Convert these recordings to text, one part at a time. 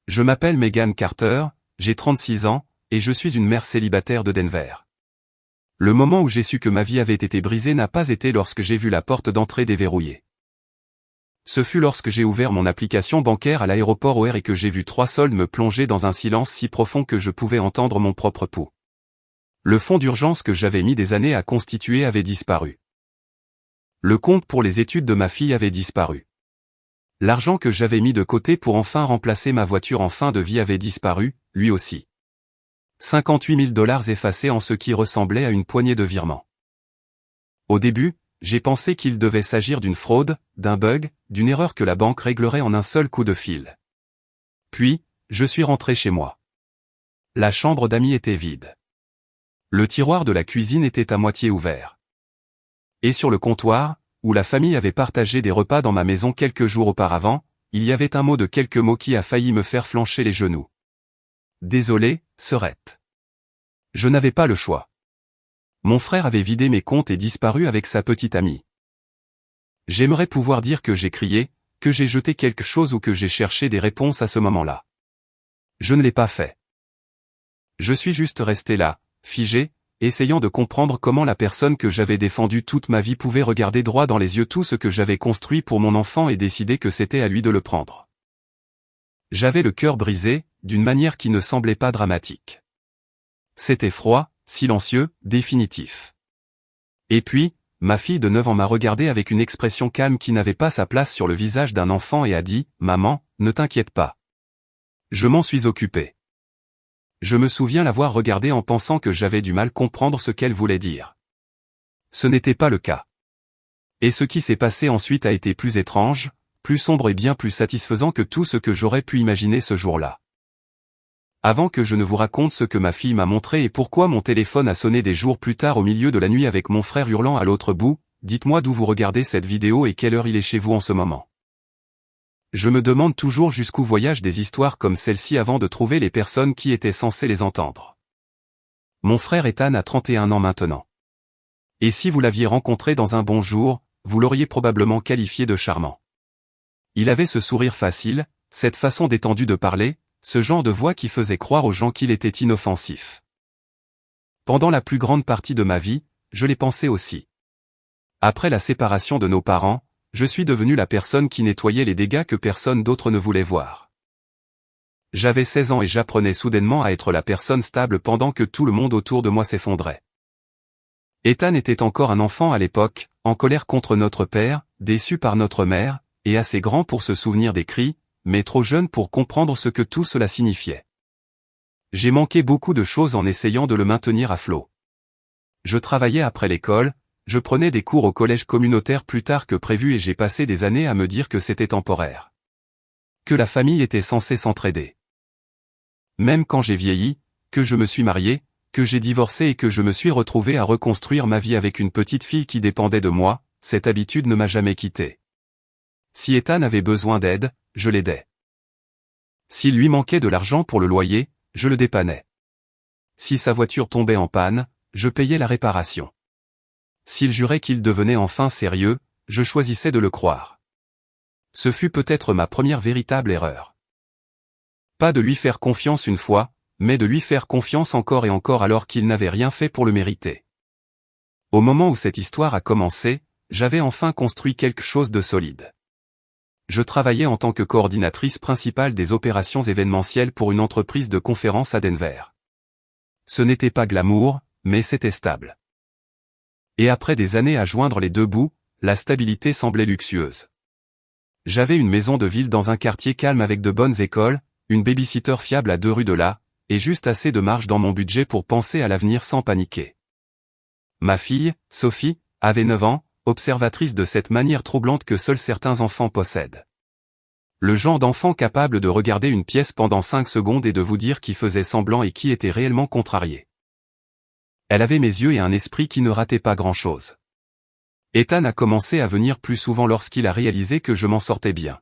Je m'appelle Megan Carter, j'ai 36 ans, et je suis une mère célibataire de Denver. Le moment où j'ai su que ma vie avait été brisée n'a pas été lorsque j'ai vu la porte d'entrée déverrouillée. Ce fut lorsque j'ai ouvert mon application bancaire à l'aéroport O'Hare et que j'ai vu 3 soldes me plonger dans un silence si profond que je pouvais entendre mon propre pouls. Le fonds d'urgence que j'avais mis des années à constituer avait disparu. Le compte pour les études de ma fille avait disparu. L'argent que j'avais mis de côté pour enfin remplacer ma voiture en fin de vie avait disparu, lui aussi. 58 000 $ effacés en ce qui ressemblait à une poignée de virements. Au début, j'ai pensé qu'il devait s'agir d'une fraude, d'un bug, d'une erreur que la banque réglerait en un seul coup de fil. Puis, je suis rentré chez moi. La chambre d'amis était vide. Le tiroir de la cuisine était à moitié ouvert. Et sur le comptoir, où la famille avait partagé des repas dans ma maison quelques jours auparavant, il y avait un mot de quelques mots qui a failli me faire flancher les genoux. Désolé, Serette. Je n'avais pas le choix. Mon frère avait vidé mes comptes et disparu avec sa petite amie. J'aimerais pouvoir dire que j'ai crié, que j'ai jeté quelque chose ou que j'ai cherché des réponses à ce moment-là. Je ne l'ai pas fait. Je suis juste resté là, figé, essayant de comprendre comment la personne que j'avais défendue toute ma vie pouvait regarder droit dans les yeux tout ce que j'avais construit pour mon enfant et décider que c'était à lui de le prendre. J'avais le cœur brisé, d'une manière qui ne semblait pas dramatique. C'était froid, silencieux, définitif. Et puis, ma fille de 9 ans m'a regardé avec une expression calme qui n'avait pas sa place sur le visage d'un enfant et a dit « Maman, ne t'inquiète pas. Je m'en suis occupé. » Je me souviens l'avoir regardée en pensant que j'avais du mal comprendre ce qu'elle voulait dire. Ce n'était pas le cas. Et ce qui s'est passé ensuite a été plus étrange, plus sombre et bien plus satisfaisant que tout ce que j'aurais pu imaginer ce jour-là. Avant que je ne vous raconte ce que ma fille m'a montré et pourquoi mon téléphone a sonné des jours plus tard au milieu de la nuit avec mon frère hurlant à l'autre bout, dites-moi d'où vous regardez cette vidéo et quelle heure il est chez vous en ce moment. Je me demande toujours jusqu'où voyagent des histoires comme celle-ci avant de trouver les personnes qui étaient censées les entendre. Mon frère Ethan a 31 ans maintenant. Et si vous l'aviez rencontré dans un bon jour, vous l'auriez probablement qualifié de charmant. Il avait ce sourire facile, cette façon détendue de parler, ce genre de voix qui faisait croire aux gens qu'il était inoffensif. Pendant la plus grande partie de ma vie, je l'ai pensé aussi. Après la séparation de nos parents, je suis devenu la personne qui nettoyait les dégâts que personne d'autre ne voulait voir. J'avais 16 ans et j'apprenais soudainement à être la personne stable pendant que tout le monde autour de moi s'effondrait. Ethan était encore un enfant à l'époque, en colère contre notre père, déçu par notre mère, et assez grand pour se souvenir des cris, mais trop jeune pour comprendre ce que tout cela signifiait. J'ai manqué beaucoup de choses en essayant de le maintenir à flot. Je travaillais après l'école, je prenais des cours au collège communautaire plus tard que prévu et j'ai passé des années à me dire que c'était temporaire. Que la famille était censée s'entraider. Même quand j'ai vieilli, que je me suis marié, que j'ai divorcé et que je me suis retrouvé à reconstruire ma vie avec une petite fille qui dépendait de moi, cette habitude ne m'a jamais quitté. Si Ethan avait besoin d'aide, je l'aidais. S'il lui manquait de l'argent pour le loyer, je le dépannais. Si sa voiture tombait en panne, je payais la réparation. S'il jurait qu'il devenait enfin sérieux, je choisissais de le croire. Ce fut peut-être ma première véritable erreur. Pas de lui faire confiance une fois, mais de lui faire confiance encore et encore alors qu'il n'avait rien fait pour le mériter. Au moment où cette histoire a commencé, j'avais enfin construit quelque chose de solide. Je travaillais en tant que coordinatrice principale des opérations événementielles pour une entreprise de conférences à Denver. Ce n'était pas glamour, mais c'était stable. Et après des années à joindre les deux bouts, la stabilité semblait luxueuse. J'avais une maison de ville dans un quartier calme avec de bonnes écoles, une babysitter fiable à 2 rues de là, et juste assez de marge dans mon budget pour penser à l'avenir sans paniquer. Ma fille, Sophie, avait 9 ans, observatrice de cette manière troublante que seuls certains enfants possèdent. Le genre d'enfant capable de regarder une pièce pendant 5 secondes et de vous dire qui faisait semblant et qui était réellement contrarié. Elle avait mes yeux et un esprit qui ne ratait pas grand-chose. Ethan a commencé à venir plus souvent lorsqu'il a réalisé que je m'en sortais bien.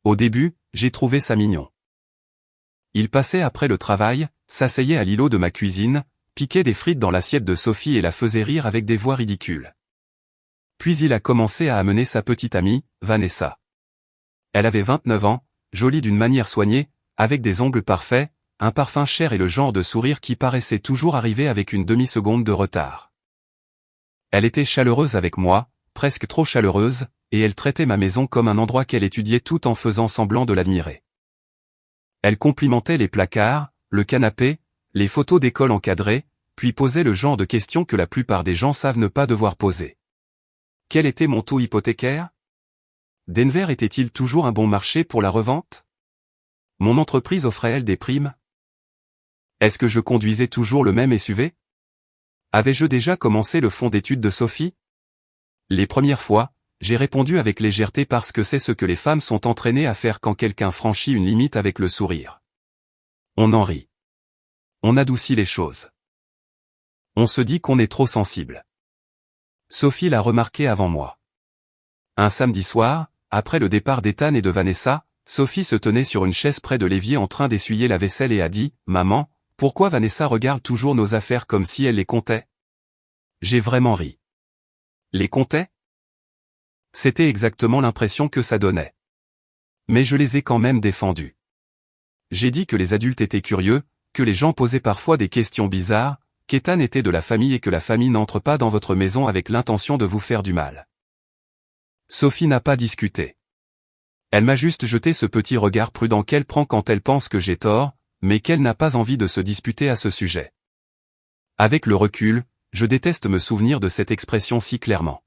Au début, j'ai trouvé ça mignon. Il passait après le travail, s'asseyait à l'îlot de ma cuisine, piquait des frites dans l'assiette de Sophie et la faisait rire avec des voix ridicules. Puis il a commencé à amener sa petite amie, Vanessa. Elle avait 29 ans, jolie d'une manière soignée, avec des ongles parfaits, un parfum cher et le genre de sourire qui paraissait toujours arriver avec une demi-seconde de retard. Elle était chaleureuse avec moi, presque trop chaleureuse, et elle traitait ma maison comme un endroit qu'elle étudiait tout en faisant semblant de l'admirer. Elle complimentait les placards, le canapé, les photos d'école encadrées, puis posait le genre de questions que la plupart des gens savent ne pas devoir poser. Quel était mon taux hypothécaire? Denver était-il toujours un bon marché pour la revente? Mon entreprise offrait-elle des primes? Est-ce que je conduisais toujours le même SUV? Avais-je déjà commencé le fonds d'études de Sophie? Les premières fois, j'ai répondu avec légèreté parce que c'est ce que les femmes sont entraînées à faire quand quelqu'un franchit une limite avec le sourire. On en rit. On adoucit les choses. On se dit qu'on est trop sensible. Sophie l'a remarqué avant moi. Un samedi soir, après le départ d'Ethan et de Vanessa, Sophie se tenait sur une chaise près de l'évier en train d'essuyer la vaisselle et a dit « Maman, pourquoi Vanessa regarde toujours nos affaires comme si elle les comptait ?» J'ai vraiment ri. Les comptait? C'était exactement l'impression que ça donnait. Mais je les ai quand même défendus. J'ai dit que les adultes étaient curieux, que les gens posaient parfois des questions bizarres, qu'Ethan était de la famille et que la famille n'entre pas dans votre maison avec l'intention de vous faire du mal. Sophie n'a pas discuté. Elle m'a juste jeté ce petit regard prudent qu'elle prend quand elle pense que j'ai tort, mais qu'elle n'a pas envie de se disputer à ce sujet. Avec le recul, je déteste me souvenir de cette expression si clairement.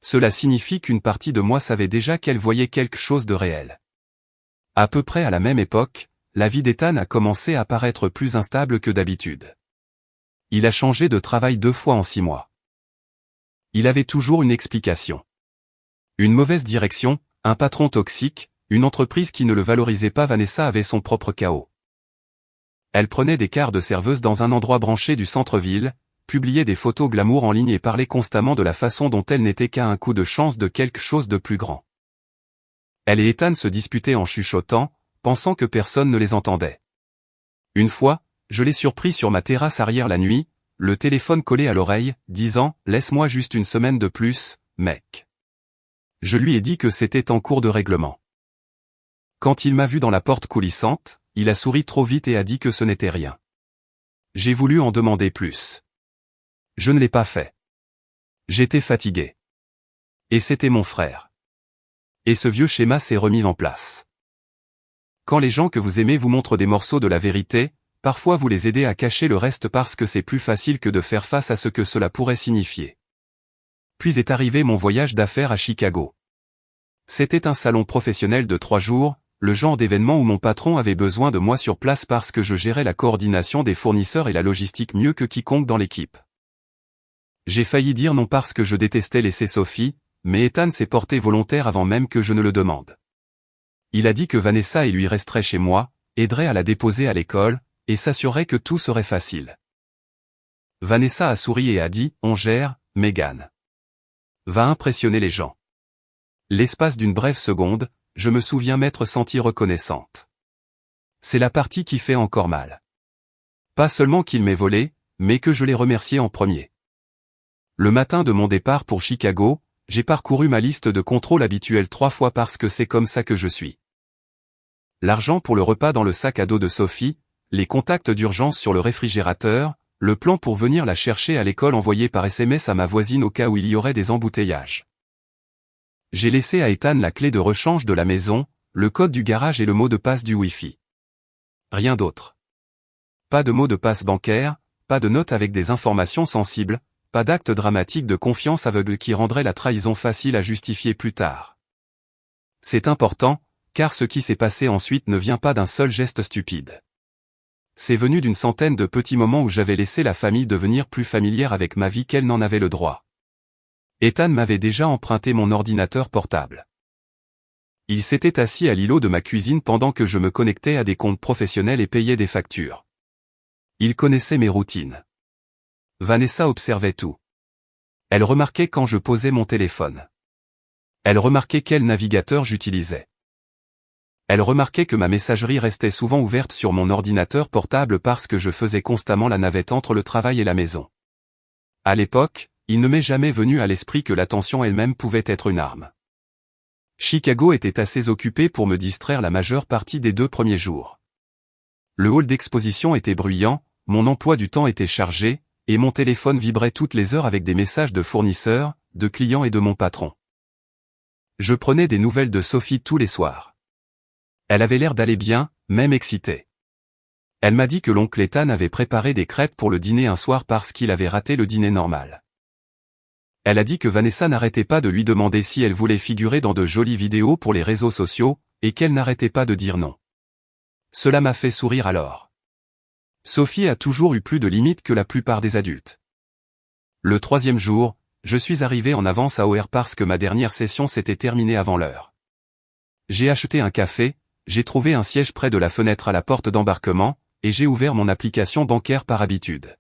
Cela signifie qu'une partie de moi savait déjà qu'elle voyait quelque chose de réel. À peu près à la même époque, la vie d'Ethan a commencé à paraître plus instable que d'habitude. Il a changé de travail 2 fois en 6 mois. Il avait toujours une explication. Une mauvaise direction, un patron toxique, une entreprise qui ne le valorisait pas. Vanessa avait son propre chaos. Elle prenait des quarts de serveuse dans un endroit branché du centre-ville, publiait des photos glamour en ligne et parlait constamment de la façon dont elle n'était qu'à un coup de chance de quelque chose de plus grand. Elle et Ethan se disputaient en chuchotant, pensant que personne ne les entendait. Une fois, je l'ai surpris sur ma terrasse arrière la nuit, le téléphone collé à l'oreille, disant « Laisse-moi juste une semaine de plus, mec. » Je lui ai dit que c'était en cours de règlement. Quand il m'a vu dans la porte coulissante, il a souri trop vite et a dit que ce n'était rien. J'ai voulu en demander plus. Je ne l'ai pas fait. J'étais fatigué. Et c'était mon frère. Et ce vieux schéma s'est remis en place. Quand les gens que vous aimez vous montrent des morceaux de la vérité, parfois vous les aidez à cacher le reste parce que c'est plus facile que de faire face à ce que cela pourrait signifier. Puis est arrivé mon voyage d'affaires à Chicago. C'était un salon professionnel de 3 jours, le genre d'événement où mon patron avait besoin de moi sur place parce que je gérais la coordination des fournisseurs et la logistique mieux que quiconque dans l'équipe. J'ai failli dire non parce que je détestais laisser Sophie, mais Ethan s'est porté volontaire avant même que je ne le demande. Il a dit que Vanessa et lui resteraient chez moi, aideraient à la déposer à l'école, et s'assurerait que tout serait facile. Vanessa a souri et a dit « On gère, Megan. » Va impressionner les gens. L'espace d'une brève seconde, je me souviens m'être sentie reconnaissante. C'est la partie qui fait encore mal. Pas seulement qu'il m'ait volé, mais que je l'ai remercié en premier. Le matin de mon départ pour Chicago, j'ai parcouru ma liste de contrôles habituels 3 fois parce que c'est comme ça que je suis. L'argent pour le repas dans le sac à dos de Sophie, les contacts d'urgence sur le réfrigérateur, le plan pour venir la chercher à l'école envoyé par SMS à ma voisine au cas où il y aurait des embouteillages. J'ai laissé à Ethan la clé de rechange de la maison, le code du garage et le mot de passe du Wi-Fi. Rien d'autre. Pas de mot de passe bancaire, pas de note avec des informations sensibles, pas d'acte dramatique de confiance aveugle qui rendrait la trahison facile à justifier plus tard. C'est important, car ce qui s'est passé ensuite ne vient pas d'un seul geste stupide. C'est venu d'une centaine de petits moments où j'avais laissé la famille devenir plus familière avec ma vie qu'elle n'en avait le droit. Ethan m'avait déjà emprunté mon ordinateur portable. Il s'était assis à l'îlot de ma cuisine pendant que je me connectais à des comptes professionnels et payais des factures. Il connaissait mes routines. Vanessa observait tout. Elle remarquait quand je posais mon téléphone. Elle remarquait quel navigateur j'utilisais. Elle remarquait que ma messagerie restait souvent ouverte sur mon ordinateur portable parce que je faisais constamment la navette entre le travail et la maison. À l'époque, il ne m'est jamais venu à l'esprit que l'attention elle-même pouvait être une arme. Chicago était assez occupé pour me distraire la majeure partie des 2 premiers jours. Le hall d'exposition était bruyant, mon emploi du temps était chargé, et mon téléphone vibrait toutes les heures avec des messages de fournisseurs, de clients et de mon patron. Je prenais des nouvelles de Sophie tous les soirs. Elle avait l'air d'aller bien, même excitée. Elle m'a dit que l'oncle Ethan avait préparé des crêpes pour le dîner un soir parce qu'il avait raté le dîner normal. Elle a dit que Vanessa n'arrêtait pas de lui demander si elle voulait figurer dans de jolies vidéos pour les réseaux sociaux, et qu'elle n'arrêtait pas de dire non. Cela m'a fait sourire alors. Sophie a toujours eu plus de limites que la plupart des adultes. Le 3e jour, je suis arrivé en avance à OR parce que ma dernière session s'était terminée avant l'heure. J'ai acheté un café, j'ai trouvé un siège près de la fenêtre à la porte d'embarquement, et j'ai ouvert mon application bancaire par habitude.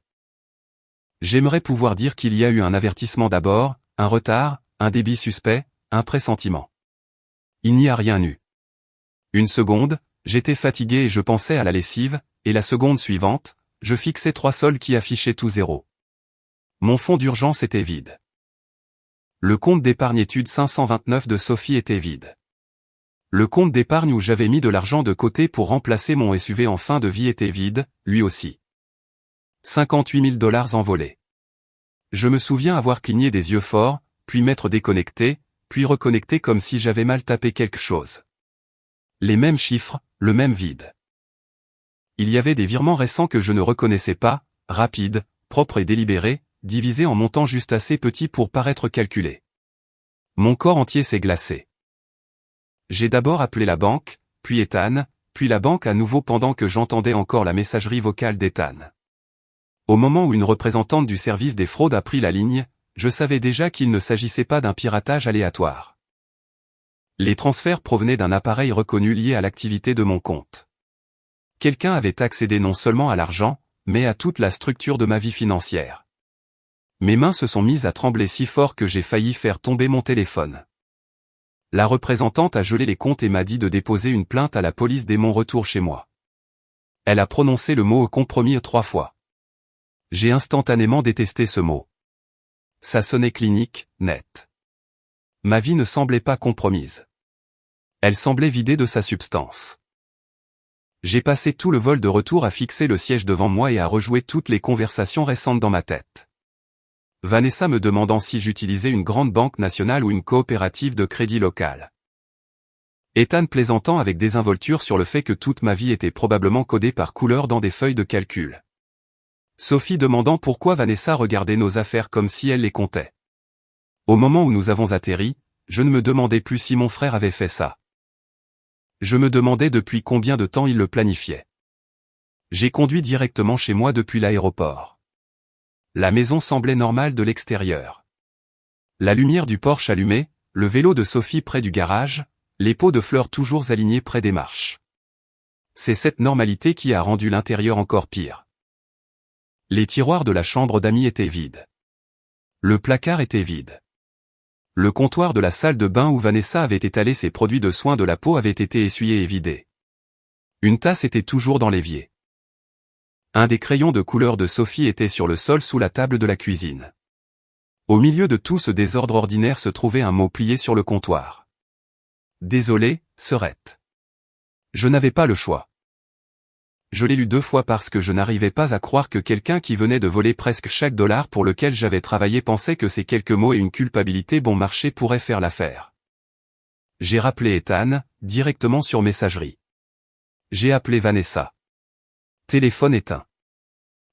J'aimerais pouvoir dire qu'il y a eu un avertissement d'abord, un retard, un débit suspect, un pressentiment. Il n'y a rien eu. Une seconde, j'étais fatigué et je pensais à la lessive, et la seconde suivante, je fixais 3 soldes qui affichaient tout 0. Mon fonds d'urgence était vide. Le compte d'épargne études 529 de Sophie était vide. Le compte d'épargne où j'avais mis de l'argent de côté pour remplacer mon SUV en fin de vie était vide, lui aussi. 58 000 $ envolés. Je me souviens avoir cligné des yeux forts, puis m'être déconnecté, puis reconnecté comme si j'avais mal tapé quelque chose. Les mêmes chiffres, le même vide. Il y avait des virements récents que je ne reconnaissais pas, rapides, propres et délibérés, divisés en montants juste assez petits pour paraître calculés. Mon corps entier s'est glacé. J'ai d'abord appelé la banque, puis Ethan, puis la banque à nouveau pendant que j'entendais encore la messagerie vocale d'Ethan. Au moment où une représentante du service des fraudes a pris la ligne, je savais déjà qu'il ne s'agissait pas d'un piratage aléatoire. Les transferts provenaient d'un appareil reconnu lié à l'activité de mon compte. Quelqu'un avait accédé non seulement à l'argent, mais à toute la structure de ma vie financière. Mes mains se sont mises à trembler si fort que j'ai failli faire tomber mon téléphone. La représentante a gelé les comptes et m'a dit de déposer une plainte à la police dès mon retour chez moi. Elle a prononcé le mot compromis 3 fois. J'ai instantanément détesté ce mot. Ça sonnait clinique, net. Ma vie ne semblait pas compromise. Elle semblait vidée de sa substance. J'ai passé tout le vol de retour à fixer le siège devant moi et à rejouer toutes les conversations récentes dans ma tête. Vanessa me demandant si j'utilisais une grande banque nationale ou une coopérative de crédit locale. Ethan plaisantant avec désinvolture sur le fait que toute ma vie était probablement codée par couleur dans des feuilles de calcul. Sophie demandant pourquoi Vanessa regardait nos affaires comme si elle les comptait. Au moment où nous avons atterri, je ne me demandais plus si mon frère avait fait ça. Je me demandais depuis combien de temps il le planifiait. J'ai conduit directement chez moi depuis l'aéroport. La maison semblait normale de l'extérieur. La lumière du Porsche allumée, le vélo de Sophie près du garage, les pots de fleurs toujours alignés près des marches. C'est cette normalité qui a rendu l'intérieur encore pire. Les tiroirs de la chambre d'amis étaient vides. Le placard était vide. Le comptoir de la salle de bain où Vanessa avait étalé ses produits de soins de la peau avait été essuyé et vidé. Une tasse était toujours dans l'évier. Un des crayons de couleur de Sophie était sur le sol sous la table de la cuisine. Au milieu de tout ce désordre ordinaire se trouvait un mot plié sur le comptoir. Désolé, sœurette. Je n'avais pas le choix. Je l'ai lu 2 fois parce que je n'arrivais pas à croire que quelqu'un qui venait de voler presque chaque dollar pour lequel j'avais travaillé pensait que ces quelques mots et une culpabilité bon marché pourraient faire l'affaire. J'ai rappelé Ethan, directement sur messagerie. J'ai appelé Vanessa. Téléphone éteint.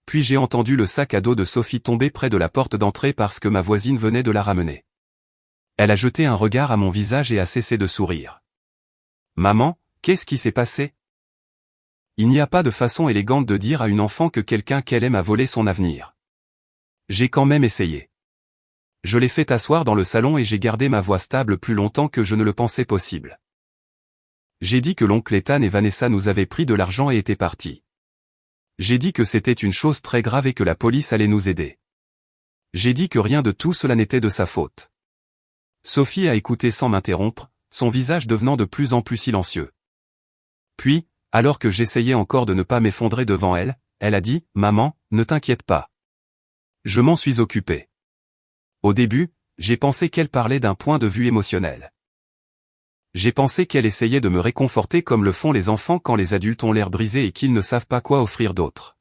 Puis j'ai entendu le sac à dos de Sophie tomber près de la porte d'entrée parce que ma voisine venait de la ramener. Elle a jeté un regard à mon visage et a cessé de sourire. Maman, qu'est-ce qui s'est passé? Il n'y a pas de façon élégante de dire à une enfant que quelqu'un qu'elle aime a volé son avenir. J'ai quand même essayé. Je l'ai fait asseoir dans le salon et j'ai gardé ma voix stable plus longtemps que je ne le pensais possible. J'ai dit que l'oncle Ethan et Vanessa nous avaient pris de l'argent et étaient partis. J'ai dit que c'était une chose très grave et que la police allait nous aider. J'ai dit que rien de tout cela n'était de sa faute. Sophie a écouté sans m'interrompre, son visage devenant de plus en plus silencieux. Puis, alors que j'essayais encore de ne pas m'effondrer devant elle, elle a dit « Maman, ne t'inquiète pas. Je m'en suis occupée. » Au début, j'ai pensé qu'elle parlait d'un point de vue émotionnel. J'ai pensé qu'elle essayait de me réconforter comme le font les enfants quand les adultes ont l'air brisés et qu'ils ne savent pas quoi offrir d'autre.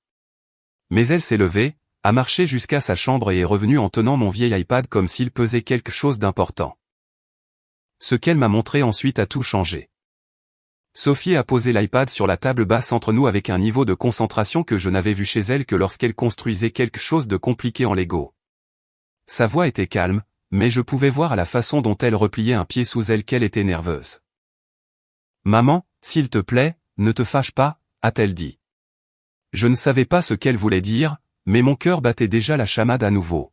Mais elle s'est levée, a marché jusqu'à sa chambre et est revenue en tenant mon vieil iPad comme s'il pesait quelque chose d'important. Ce qu'elle m'a montré ensuite a tout changé. Sophie a posé l'iPad sur la table basse entre nous avec un niveau de concentration que je n'avais vu chez elle que lorsqu'elle construisait quelque chose de compliqué en Lego. Sa voix était calme, mais je pouvais voir à la façon dont elle repliait un pied sous elle qu'elle était nerveuse. « Maman, s'il te plaît, ne te fâche pas », a-t-elle dit. Je ne savais pas ce qu'elle voulait dire, mais mon cœur battait déjà la chamade à nouveau.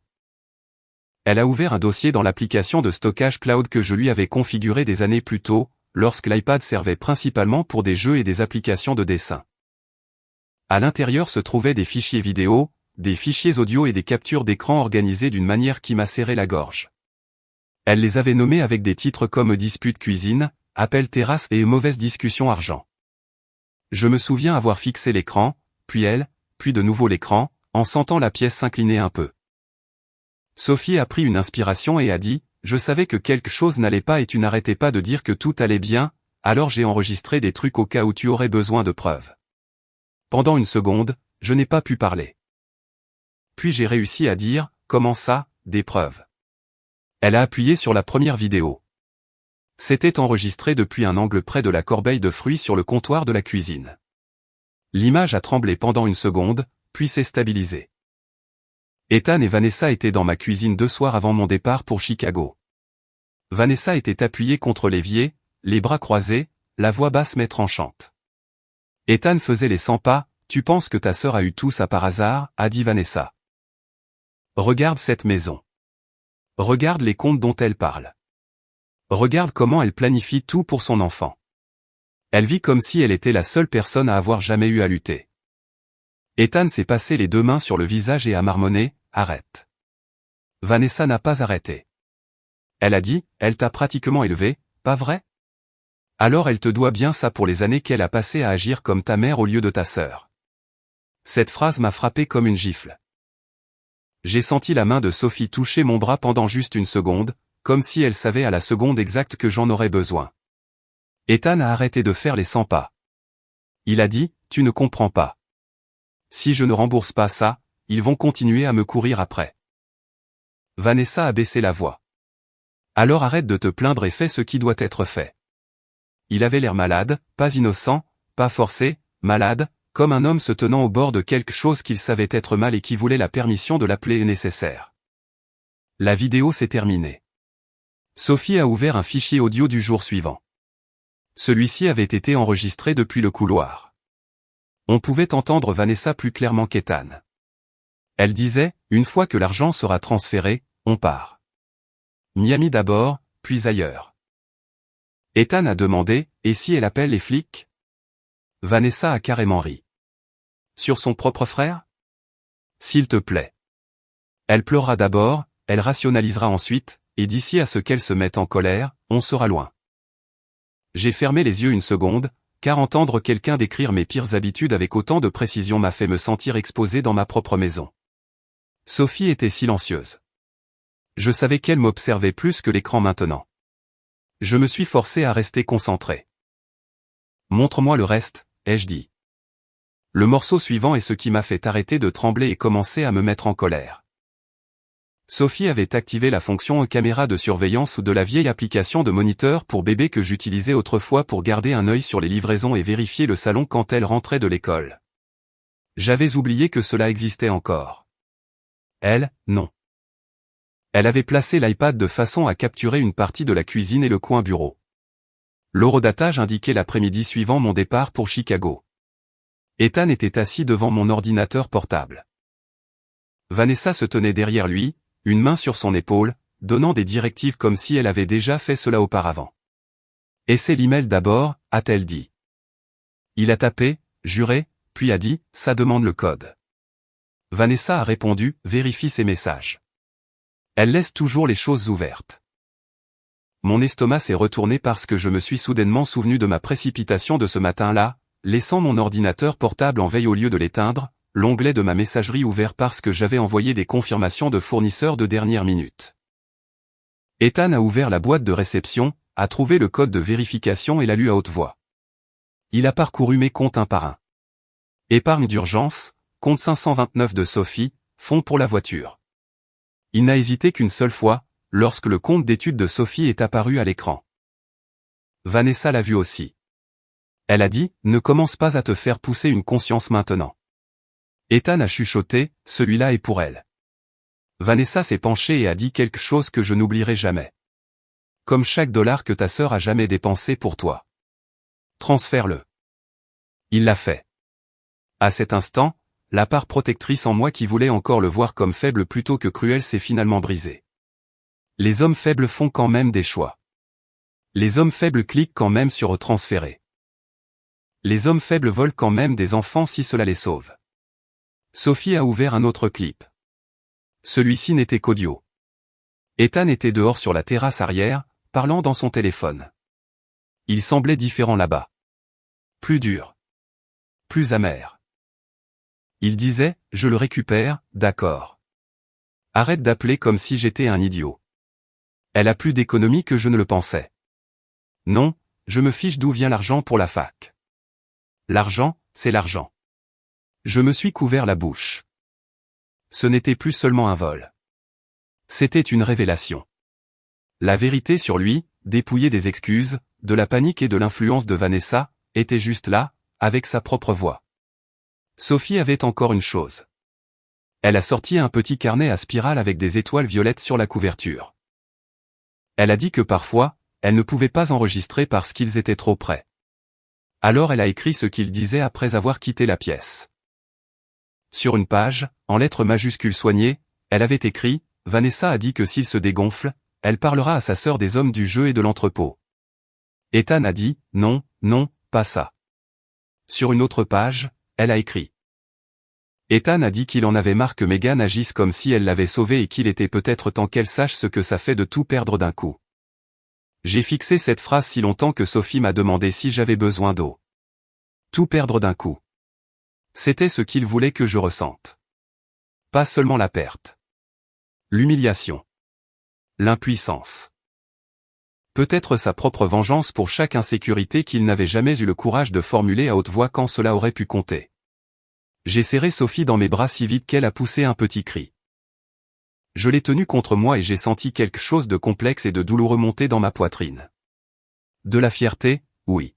Elle a ouvert un dossier dans l'application de stockage cloud que je lui avais configuré des années plus tôt, lorsque l'iPad servait principalement pour des jeux et des applications de dessin. À l'intérieur se trouvaient des fichiers vidéo, des fichiers audio et des captures d'écran organisés d'une manière qui m'a serré la gorge. Elle les avait nommés avec des titres comme Dispute cuisine, Appel terrasse et Mauvaise discussion argent. Je me souviens avoir fixé l'écran, puis elle, puis de nouveau l'écran, en sentant la pièce s'incliner un peu. Sophie a pris une inspiration et a dit « Je savais que quelque chose n'allait pas et tu n'arrêtais pas de dire que tout allait bien, alors j'ai enregistré des trucs au cas où tu aurais besoin de preuves. » Pendant une seconde, je n'ai pas pu parler. Puis j'ai réussi à dire « Comment ça, des preuves ?» Elle a appuyé sur la première vidéo. C'était enregistré depuis un angle près de la corbeille de fruits sur le comptoir de la cuisine. L'image a tremblé pendant une seconde, puis s'est stabilisée. Ethan et Vanessa étaient dans ma cuisine 2 soirs avant mon départ pour Chicago. Vanessa était appuyée contre l'évier, les bras croisés, la voix basse mais tranchante. Ethan faisait les 100 pas, « Tu penses que ta sœur a eu tout ça par hasard ?» a dit Vanessa. « Regarde cette maison. Regarde les contes dont elle parle. Regarde comment elle planifie tout pour son enfant. Elle vit comme si elle était la seule personne à avoir jamais eu à lutter. » Ethan s'est passé les 2 mains sur le visage et a marmonné, « Arrête. » Vanessa n'a pas arrêté. Elle a dit, « Elle t'a pratiquement élevé, pas vrai ? Alors elle te doit bien ça pour les années qu'elle a passées à agir comme ta mère au lieu de ta sœur. » Cette phrase m'a frappé comme une gifle. J'ai senti la main de Sophie toucher mon bras pendant juste une seconde, comme si elle savait à la seconde exacte que j'en aurais besoin. Ethan a arrêté de faire les 100 pas. Il a dit, « Tu ne comprends pas. Si je ne rembourse pas ça, ils vont continuer à me courir après. » Vanessa a baissé la voix. « Alors arrête de te plaindre et fais ce qui doit être fait. » Il avait l'air malade, pas innocent, pas forcé, malade, comme un homme se tenant au bord de quelque chose qu'il savait être mal et qui voulait la permission de l'appeler nécessaire. La vidéo s'est terminée. Sophie a ouvert un fichier audio du jour suivant. Celui-ci avait été enregistré depuis le couloir. On pouvait entendre Vanessa plus clairement qu'Ethan. Elle disait, « Une fois que l'argent sera transféré, on part. Miami d'abord, puis ailleurs. » Ethan a demandé, « Et si elle appelle les flics ?» Vanessa a carrément ri. « Sur son propre frère ? S'il te plaît. » Elle pleurera d'abord, elle rationalisera ensuite, et d'ici à ce qu'elle se mette en colère, on sera loin. J'ai fermé les yeux une seconde, car entendre quelqu'un décrire mes pires habitudes avec autant de précision m'a fait me sentir exposé dans ma propre maison. Sophie était silencieuse. Je savais qu'elle m'observait plus que l'écran maintenant. Je me suis forcé à rester concentré. « Montre-moi le reste », ai-je dit. Le morceau suivant est ce qui m'a fait arrêter de trembler et commencer à me mettre en colère. Sophie avait activé la fonction caméra de surveillance de la vieille application de moniteur pour bébé que j'utilisais autrefois pour garder un œil sur les livraisons et vérifier le salon quand elle rentrait de l'école. J'avais oublié que cela existait encore. Elle, non. Elle avait placé l'iPad de façon à capturer une partie de la cuisine et le coin bureau. L'horodatage indiquait l'après-midi suivant mon départ pour Chicago. Ethan était assis devant mon ordinateur portable. Vanessa se tenait derrière lui, une main sur son épaule, donnant des directives comme si elle avait déjà fait cela auparavant. « Essaie l'email d'abord », a-t-elle dit. Il a tapé, juré, puis a dit « Ça demande le code ». Vanessa a répondu « Vérifie ses messages ». Elle laisse toujours les choses ouvertes. Mon estomac s'est retourné parce que je me suis soudainement souvenu de ma précipitation de ce matin-là, laissant mon ordinateur portable en veille au lieu de l'éteindre, l'onglet de ma messagerie ouvert parce que j'avais envoyé des confirmations de fournisseurs de dernière minute. Ethan a ouvert la boîte de réception, a trouvé le code de vérification et l'a lu à haute voix. Il a parcouru mes comptes un par un. Épargne d'urgence, compte 529 de Sophie, fonds pour la voiture. Il n'a hésité qu'une seule fois, lorsque le compte d'études de Sophie est apparu à l'écran. Vanessa l'a vu aussi. Elle a dit, ne commence pas à te faire pousser une conscience maintenant. Ethan a chuchoté, celui-là est pour elle. Vanessa s'est penchée et a dit quelque chose que je n'oublierai jamais. Comme chaque dollar que ta sœur a jamais dépensé pour toi. Transfère-le. Il l'a fait. À cet instant, la part protectrice en moi qui voulait encore le voir comme faible plutôt que cruel s'est finalement brisée. Les hommes faibles font quand même des choix. Les hommes faibles cliquent quand même sur transférer. Les hommes faibles volent quand même des enfants si cela les sauve. Sophie a ouvert un autre clip. Celui-ci n'était qu'audio. Ethan était dehors sur la terrasse arrière, parlant dans son téléphone. Il semblait différent là-bas. Plus dur. Plus amer. Il disait, je le récupère, d'accord. Arrête d'appeler comme si j'étais un idiot. Elle a plus d'économie que je ne le pensais. Non, je me fiche d'où vient l'argent pour la fac. L'argent, c'est l'argent. Je me suis couvert la bouche. Ce n'était plus seulement un vol. C'était une révélation. La vérité sur lui, dépouillée des excuses, de la panique et de l'influence de Vanessa, était juste là, avec sa propre voix. Sophie avait encore une chose. Elle a sorti un petit carnet à spirale avec des étoiles violettes sur la couverture. Elle a dit que parfois, elle ne pouvait pas enregistrer parce qu'ils étaient trop près. Alors elle a écrit ce qu'il disait après avoir quitté la pièce. Sur une page, en lettres majuscules soignées, elle avait écrit « Vanessa a dit que s'il se dégonfle, elle parlera à sa sœur des hommes du jeu et de l'entrepôt. » Ethan a dit « Non, non, pas ça. » Sur une autre page, elle a écrit. Ethan a dit qu'il en avait marre que Meghan agisse comme si elle l'avait sauvée et qu'il était peut-être temps qu'elle sache ce que ça fait de tout perdre d'un coup. J'ai fixé cette phrase si longtemps que Sophie m'a demandé si j'avais besoin d'eau. Tout perdre d'un coup. C'était ce qu'il voulait que je ressente. Pas seulement la perte. L'humiliation. L'impuissance. Peut-être sa propre vengeance pour chaque insécurité qu'il n'avait jamais eu le courage de formuler à haute voix quand cela aurait pu compter. J'ai serré Sophie dans mes bras si vite qu'elle a poussé un petit cri. Je l'ai tenue contre moi et j'ai senti quelque chose de complexe et de douloureux monter dans ma poitrine. De la fierté, oui.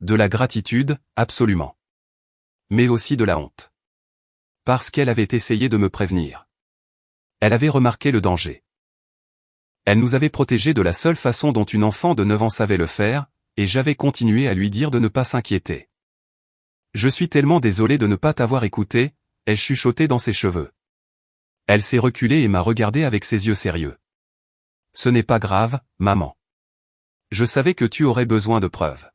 De la gratitude, absolument. Mais aussi de la honte. Parce qu'elle avait essayé de me prévenir. Elle avait remarqué le danger. Elle nous avait protégés de la seule façon dont une enfant de 9 ans savait le faire, et j'avais continué à lui dire de ne pas s'inquiéter. Je suis tellement désolé de ne pas t'avoir écouté, elle chuchotait dans ses cheveux. Elle s'est reculée et m'a regardé avec ses yeux sérieux. Ce n'est pas grave, maman. Je savais que tu aurais besoin de preuves.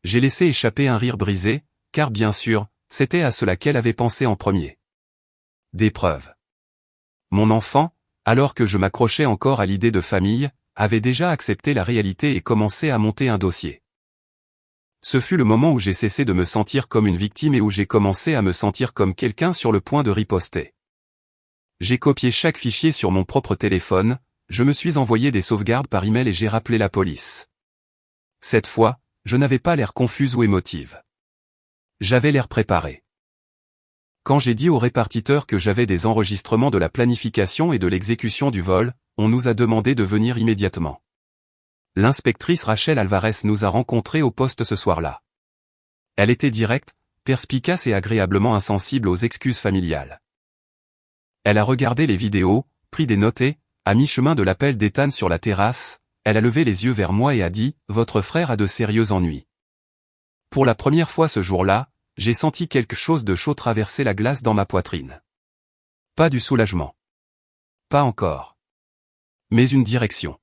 J'ai laissé échapper un rire brisé, car bien sûr, c'était à cela qu'elle avait pensé en premier. Des preuves. Mon enfant, alors que je m'accrochais encore à l'idée de famille, avait déjà accepté la réalité et commencé à monter un dossier. Ce fut le moment où j'ai cessé de me sentir comme une victime et où j'ai commencé à me sentir comme quelqu'un sur le point de riposter. J'ai copié chaque fichier sur mon propre téléphone, je me suis envoyé des sauvegardes par email et j'ai rappelé la police. Cette fois, je n'avais pas l'air confuse ou émotive. J'avais l'air préparé. Quand j'ai dit au répartiteur que j'avais des enregistrements de la planification et de l'exécution du vol, on nous a demandé de venir immédiatement. L'inspectrice Rachel Alvarez nous a rencontrés au poste ce soir-là. Elle était directe, perspicace et agréablement insensible aux excuses familiales. Elle a regardé les vidéos, pris des notes et, à mi-chemin de l'appel d'Ethan sur la terrasse, elle a levé les yeux vers moi et a dit « Votre frère a de sérieux ennuis ». Pour la première fois ce jour-là, j'ai senti quelque chose de chaud traverser la glace dans ma poitrine. Pas du soulagement. Pas encore. Mais une direction.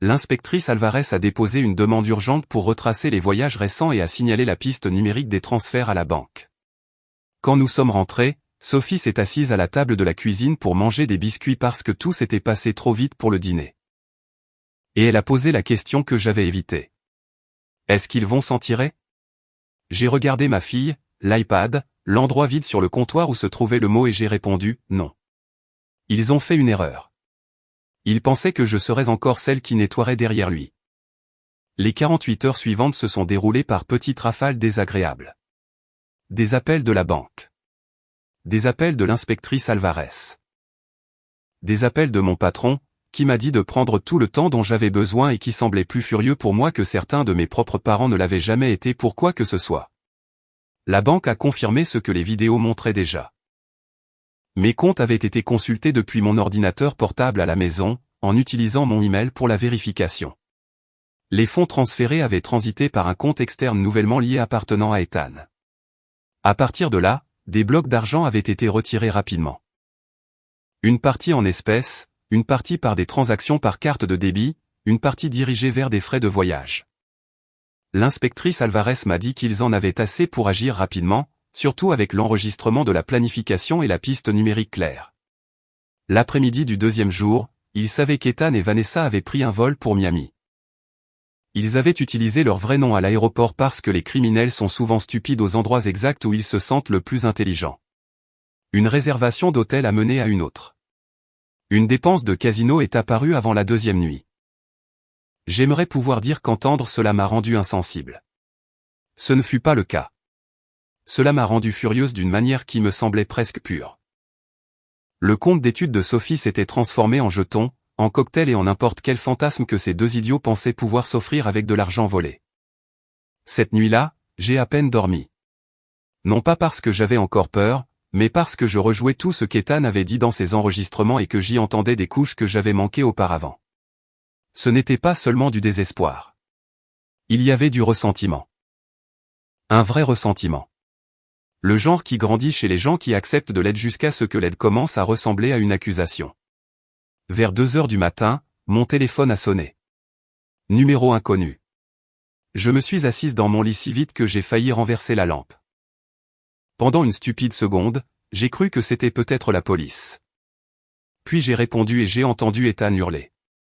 L'inspectrice Alvarez a déposé une demande urgente pour retracer les voyages récents et a signalé la piste numérique des transferts à la banque. Quand nous sommes rentrés, Sophie s'est assise à la table de la cuisine pour manger des biscuits parce que tout s'était passé trop vite pour le dîner. Et elle a posé la question que j'avais évitée. Est-ce qu'ils vont s'en tirer ? J'ai regardé ma fille, l'iPad, l'endroit vide sur le comptoir où se trouvait le mot et j'ai répondu « non ». Ils ont fait une erreur. Il pensait que je serais encore celle qui nettoierait derrière lui. Les 48 heures suivantes se sont déroulées par petites rafales désagréables. Des appels de la banque. Des appels de l'inspectrice Alvarez. Des appels de mon patron, qui m'a dit de prendre tout le temps dont j'avais besoin et qui semblait plus furieux pour moi que certains de mes propres parents ne l'avaient jamais été pour quoi que ce soit. La banque a confirmé ce que les vidéos montraient déjà. Mes comptes avaient été consultés depuis mon ordinateur portable à la maison, en utilisant mon email pour la vérification. Les fonds transférés avaient transité par un compte externe nouvellement lié appartenant à Ethan. À partir de là, des blocs d'argent avaient été retirés rapidement. Une partie en espèces, une partie par des transactions par carte de débit, une partie dirigée vers des frais de voyage. L'inspectrice Alvarez m'a dit qu'ils en avaient assez pour agir rapidement, surtout avec l'enregistrement de la planification et la piste numérique claire. L'après-midi du deuxième jour, ils savaient qu'Ethan et Vanessa avaient pris un vol pour Miami. Ils avaient utilisé leur vrai nom à l'aéroport parce que les criminels sont souvent stupides aux endroits exacts où ils se sentent le plus intelligents. Une réservation d'hôtel a mené à une autre. Une dépense de casino est apparue avant la deuxième nuit. J'aimerais pouvoir dire qu'entendre cela m'a rendu insensible. Ce ne fut pas le cas. Cela m'a rendu furieuse d'une manière qui me semblait presque pure. Le compte d'études de Sophie s'était transformé en jetons, en cocktail et en n'importe quel fantasme que ces deux idiots pensaient pouvoir s'offrir avec de l'argent volé. Cette nuit-là, j'ai à peine dormi. Non pas parce que j'avais encore peur, mais parce que je rejouais tout ce qu'Ethan avait dit dans ses enregistrements et que j'y entendais des couches que j'avais manquées auparavant. Ce n'était pas seulement du désespoir. Il y avait du ressentiment. Un vrai ressentiment. Le genre qui grandit chez les gens qui acceptent de l'aide jusqu'à ce que l'aide commence à ressembler à une accusation. Vers 2 heures du matin, mon téléphone a sonné. Numéro inconnu. Je me suis assise dans mon lit si vite que j'ai failli renverser la lampe. Pendant une stupide seconde, j'ai cru que c'était peut-être la police. Puis j'ai répondu et j'ai entendu Ethan hurler.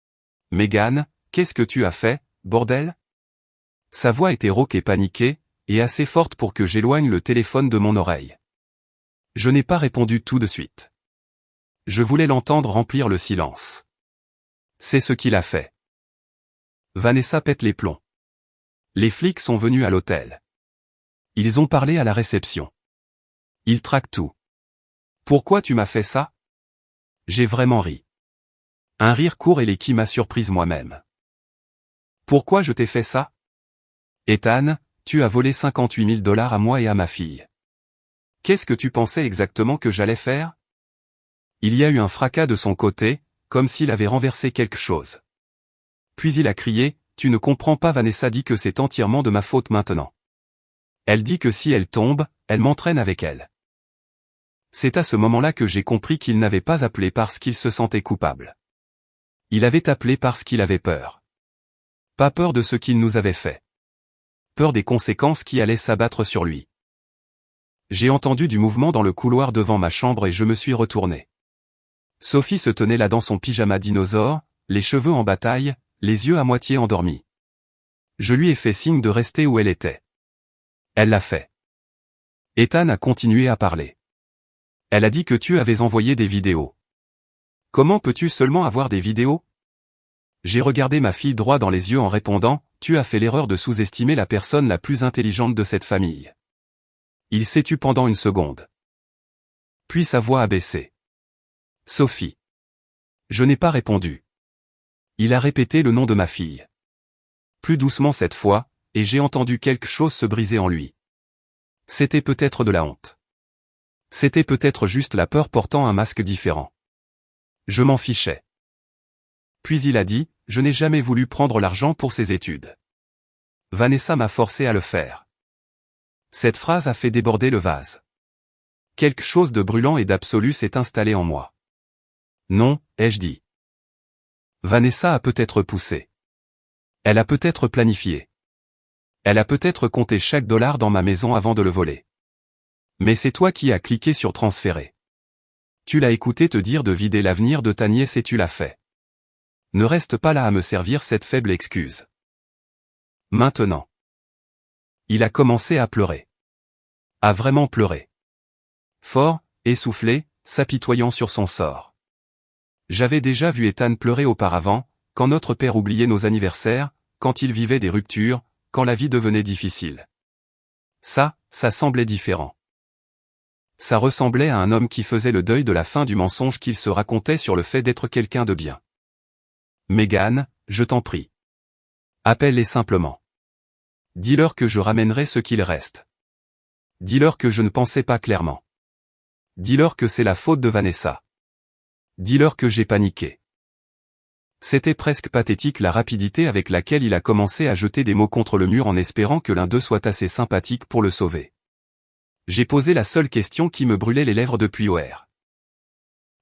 « Megan, qu'est-ce que tu as fait, bordel ?» Sa voix était rauque et paniquée, et assez forte pour que j'éloigne le téléphone de mon oreille. Je n'ai pas répondu tout de suite. Je voulais l'entendre remplir le silence. C'est ce qu'il a fait. Vanessa pète les plombs. Les flics sont venus à l'hôtel. Ils ont parlé à la réception. Ils traquent tout. Pourquoi tu m'as fait ça? J'ai vraiment ri. Un rire court et qui m'a surprise moi-même. Pourquoi je t'ai fait ça? Ethan, tu as volé 58 000 $ à moi et à ma fille. Qu'est-ce que tu pensais exactement que j'allais faire? Il y a eu un fracas de son côté, comme s'il avait renversé quelque chose. Puis il a crié, « Tu ne comprends pas, Vanessa dit que c'est entièrement de ma faute maintenant. Elle dit que si elle tombe, elle m'entraîne avec elle. » C'est à ce moment-là que j'ai compris qu'il n'avait pas appelé parce qu'il se sentait coupable. Il avait appelé parce qu'il avait peur. Pas peur de ce qu'il nous avait fait. Peur des conséquences qui allaient s'abattre sur lui. J'ai entendu du mouvement dans le couloir devant ma chambre et je me suis retourné. Sophie se tenait là dans son pyjama dinosaure, les cheveux en bataille, les yeux à moitié endormis. Je lui ai fait signe de rester où elle était. Elle l'a fait. Ethan a continué à parler. Elle a dit que tu avais envoyé des vidéos. Comment peux-tu seulement avoir des vidéos? J'ai regardé ma fille droit dans les yeux en répondant, tu as fait l'erreur de sous-estimer la personne la plus intelligente de cette famille. Il s'est tu pendant une seconde. Puis sa voix a baissé. Sophie. Je n'ai pas répondu. Il a répété le nom de ma fille. Plus doucement cette fois, et j'ai entendu quelque chose se briser en lui. C'était peut-être de la honte. C'était peut-être juste la peur portant un masque différent. Je m'en fichais. Puis il a dit, je n'ai jamais voulu prendre l'argent pour ses études. Vanessa m'a forcé à le faire. Cette phrase a fait déborder le vase. Quelque chose de brûlant et d'absolu s'est installé en moi. Non, ai-je dit. Vanessa a peut-être poussé. Elle a peut-être planifié. Elle a peut-être compté chaque dollar dans ma maison avant de le voler. Mais c'est toi qui as cliqué sur transférer. Tu l'as écouté te dire de vider l'avenir de ta nièce et tu l'as fait. Ne reste pas là à me servir cette faible excuse. Maintenant. Il a commencé à pleurer. A vraiment pleuré. Fort, essoufflé, s'apitoyant sur son sort. J'avais déjà vu Ethan pleurer auparavant, quand notre père oubliait nos anniversaires, quand il vivait des ruptures, quand la vie devenait difficile. Ça semblait différent. Ça ressemblait à un homme qui faisait le deuil de la fin du mensonge qu'il se racontait sur le fait d'être quelqu'un de bien. Megan, je t'en prie. Appelle-les simplement. Dis-leur que je ramènerai ce qu'il reste. Dis-leur que je ne pensais pas clairement. Dis-leur que c'est la faute de Vanessa. Dis-leur que j'ai paniqué. C'était presque pathétique la rapidité avec laquelle il a commencé à jeter des mots contre le mur en espérant que l'un d'eux soit assez sympathique pour le sauver. J'ai posé la seule question qui me brûlait les lèvres depuis hier.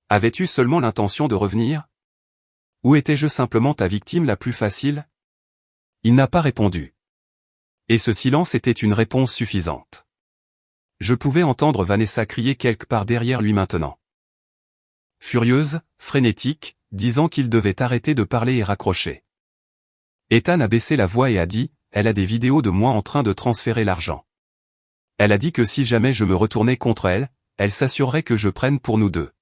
Avais-tu seulement l'intention de revenir? Ou étais-je simplement ta victime la plus facile? Il n'a pas répondu. Et ce silence était une réponse suffisante. Je pouvais entendre Vanessa crier quelque part derrière lui maintenant. Furieuse, frénétique, disant qu'il devait arrêter de parler et raccrocher. Ethan a baissé la voix et a dit, elle a des vidéos de moi en train de transférer l'argent. Elle a dit que si jamais je me retournais contre elle, elle s'assurerait que je prenne pour nous deux.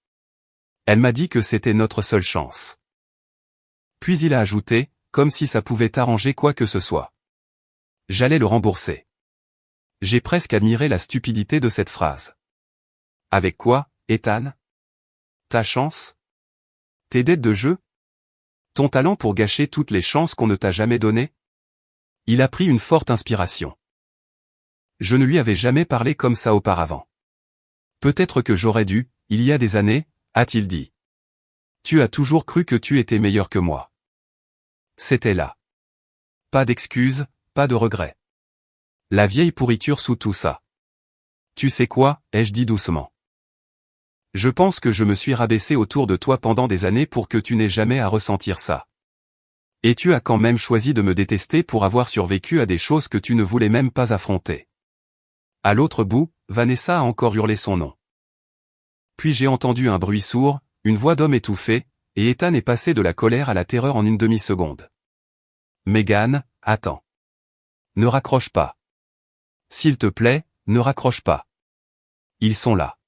Elle m'a dit que c'était notre seule chance. Puis il a ajouté, comme si ça pouvait arranger quoi que ce soit. J'allais le rembourser. J'ai presque admiré la stupidité de cette phrase. Avec quoi, Ethan? Ta chance? Tes dettes de jeu? Ton talent pour gâcher toutes les chances qu'on ne t'a jamais données? Il a pris une forte inspiration. Je ne lui avais jamais parlé comme ça auparavant. Peut-être que j'aurais dû, il y a des années, a-t-il dit. Tu as toujours cru que tu étais meilleur que moi. C'était là. Pas d'excuses, pas de regrets. La vieille pourriture sous tout ça. Tu sais quoi, ai-je dit doucement. Je pense que je me suis rabaissé autour de toi pendant des années pour que tu n'aies jamais à ressentir ça. Et tu as quand même choisi de me détester pour avoir survécu à des choses que tu ne voulais même pas affronter. À l'autre bout, Vanessa a encore hurlé son nom. Puis j'ai entendu un bruit sourd, une voix d'homme étouffée, et Ethan est passé de la colère à la terreur en une demi-seconde. Megan, attends. Ne raccroche pas. S'il te plaît, ne raccroche pas. Ils sont là.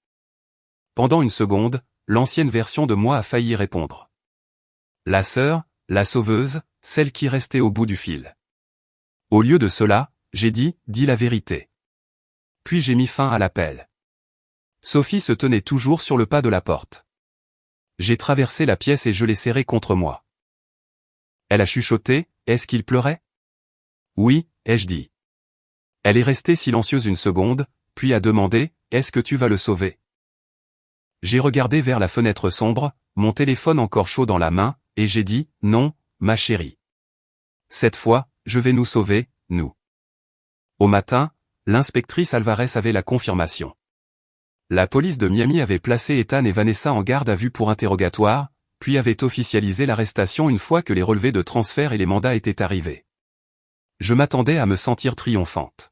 Pendant une seconde, l'ancienne version de moi a failli répondre. La sœur, la sauveuse, celle qui restait au bout du fil. Au lieu de cela, j'ai dit, dis la vérité. Puis j'ai mis fin à l'appel. Sophie se tenait toujours sur le pas de la porte. J'ai traversé la pièce et je l'ai serrée contre moi. Elle a chuchoté, est-ce qu'il pleurait? Oui, ai-je dit. Elle est restée silencieuse une seconde, puis a demandé, est-ce que tu vas le sauver? J'ai regardé vers la fenêtre sombre, mon téléphone encore chaud dans la main, et j'ai dit, non, ma chérie. Cette fois, je vais nous sauver, nous. Au matin, l'inspectrice Alvarez avait la confirmation. La police de Miami avait placé Ethan et Vanessa en garde à vue pour interrogatoire, puis avait officialisé l'arrestation une fois que les relevés de transfert et les mandats étaient arrivés. Je m'attendais à me sentir triomphante.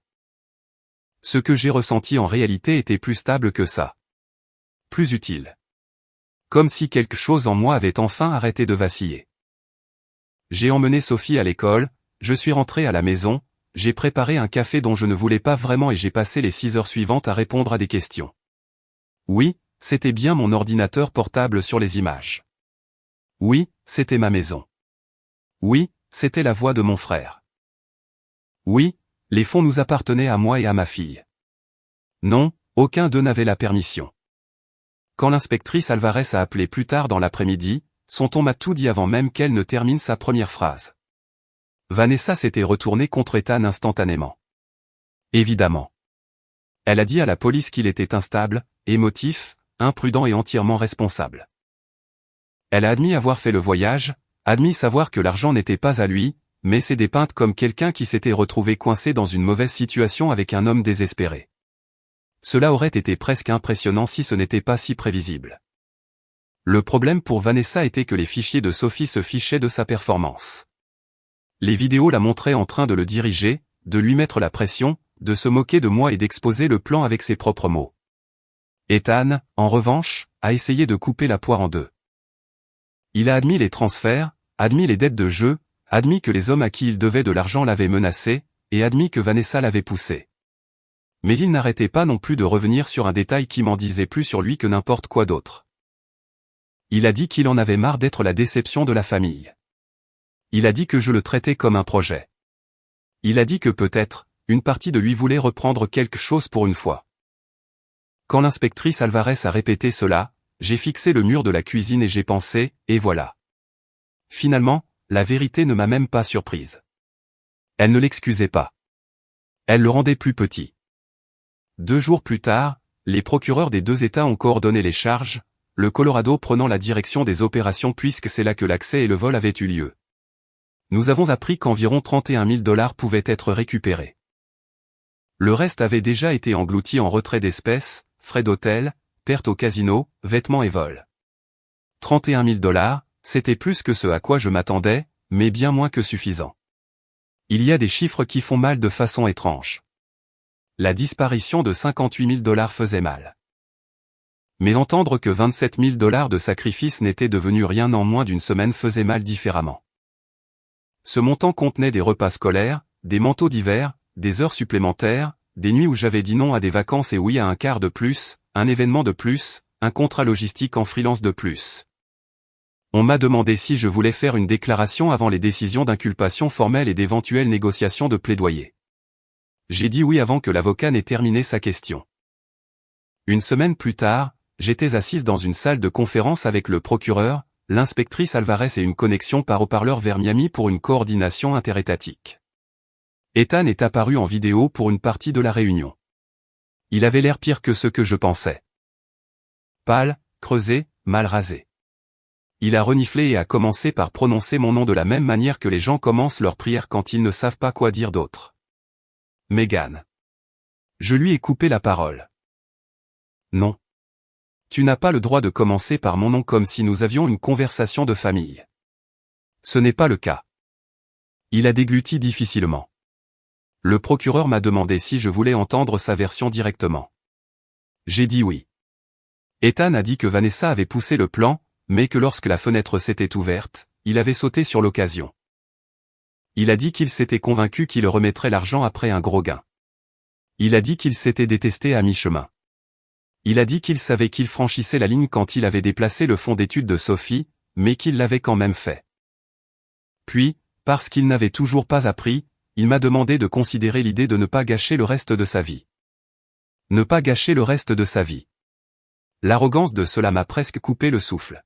Ce que j'ai ressenti en réalité était plus stable que ça. Plus utile. Comme si quelque chose en moi avait enfin arrêté de vaciller. J'ai emmené Sophie à l'école, je suis rentré à la maison, j'ai préparé un café dont je ne voulais pas vraiment et j'ai passé les 6 heures suivantes à répondre à des questions. Oui, c'était bien mon ordinateur portable sur les images. Oui, c'était ma maison. Oui, c'était la voix de mon frère. Oui, les fonds nous appartenaient à moi et à ma fille. Non, aucun d'eux n'avait la permission. Quand l'inspectrice Alvarez a appelé plus tard dans l'après-midi, son ton m'a tout dit avant même qu'elle ne termine sa première phrase. Vanessa s'était retournée contre Ethan instantanément. Évidemment. Elle a dit à la police qu'il était instable, émotif, imprudent et entièrement responsable. Elle a admis avoir fait le voyage, admis savoir que l'argent n'était pas à lui, mais s'est dépeinte comme quelqu'un qui s'était retrouvé coincé dans une mauvaise situation avec un homme désespéré. Cela aurait été presque impressionnant si ce n'était pas si prévisible. Le problème pour Vanessa était que les fichiers de Sophie se fichaient de sa performance. Les vidéos la montraient en train de le diriger, de lui mettre la pression, de se moquer de moi et d'exposer le plan avec ses propres mots. Ethan, en revanche, a essayé de couper la poire en deux. Il a admis les transferts, admis les dettes de jeu, admis que les hommes à qui il devait de l'argent l'avaient menacé, et admis que Vanessa l'avait poussé. Mais il n'arrêtait pas non plus de revenir sur un détail qui m'en disait plus sur lui que n'importe quoi d'autre. Il a dit qu'il en avait marre d'être la déception de la famille. Il a dit que je le traitais comme un projet. Il a dit que peut-être, une partie de lui voulait reprendre quelque chose pour une fois. Quand l'inspectrice Alvarez a répété cela, j'ai fixé le mur de la cuisine et j'ai pensé, et voilà. Finalement, la vérité ne m'a même pas surprise. Elle ne l'excusait pas. Elle le rendait plus petit. 2 jours plus tard, les procureurs des 2 États ont coordonné les charges, le Colorado prenant la direction des opérations puisque c'est là que l'accès et le vol avaient eu lieu. Nous avons appris qu'environ 31 000 $ pouvaient être récupérés. Le reste avait déjà été englouti en retrait d'espèces, frais d'hôtel, pertes au casino, vêtements et vols. 31 000 $, c'était plus que ce à quoi je m'attendais, mais bien moins que suffisant. Il y a des chiffres qui font mal de façon étrange. La disparition de 58 000 $ faisait mal. Mais entendre que 27 000 $ de sacrifice n'était devenu rien en moins d'une semaine faisait mal différemment. Ce montant contenait des repas scolaires, des manteaux d'hiver, des heures supplémentaires, des nuits où j'avais dit non à des vacances et oui à un quart de plus, un événement de plus, un contrat logistique en freelance de plus. On m'a demandé si je voulais faire une déclaration avant les décisions d'inculpation formelle et d'éventuelles négociations de plaidoyer. J'ai dit oui avant que l'avocat n'ait terminé sa question. Une semaine plus tard, j'étais assise dans une salle de conférence avec le procureur, l'inspectrice Alvarez et une connexion par haut-parleur vers Miami pour une coordination interétatique. Ethan est apparu en vidéo pour une partie de la réunion. Il avait l'air pire que ce que je pensais. Pâle, creusé, mal rasé. Il a reniflé et a commencé par prononcer mon nom de la même manière que les gens commencent leur prière quand ils ne savent pas quoi dire d'autre. Megan. Je lui ai coupé la parole. Non. Tu n'as pas le droit de commencer par mon nom comme si nous avions une conversation de famille. Ce n'est pas le cas. Il a dégluti difficilement. Le procureur m'a demandé si je voulais entendre sa version directement. J'ai dit oui. Ethan a dit que Vanessa avait poussé le plan, mais que lorsque la fenêtre s'était ouverte, il avait sauté sur l'occasion. Il a dit qu'il s'était convaincu qu'il remettrait l'argent après un gros gain. Il a dit qu'il s'était détesté à mi-chemin. Il a dit qu'il savait qu'il franchissait la ligne quand il avait déplacé le fonds d'études de Sophie, mais qu'il l'avait quand même fait. Puis, parce qu'il n'avait toujours pas appris, il m'a demandé de considérer l'idée de ne pas gâcher le reste de sa vie. Ne pas gâcher le reste de sa vie. L'arrogance de cela m'a presque coupé le souffle.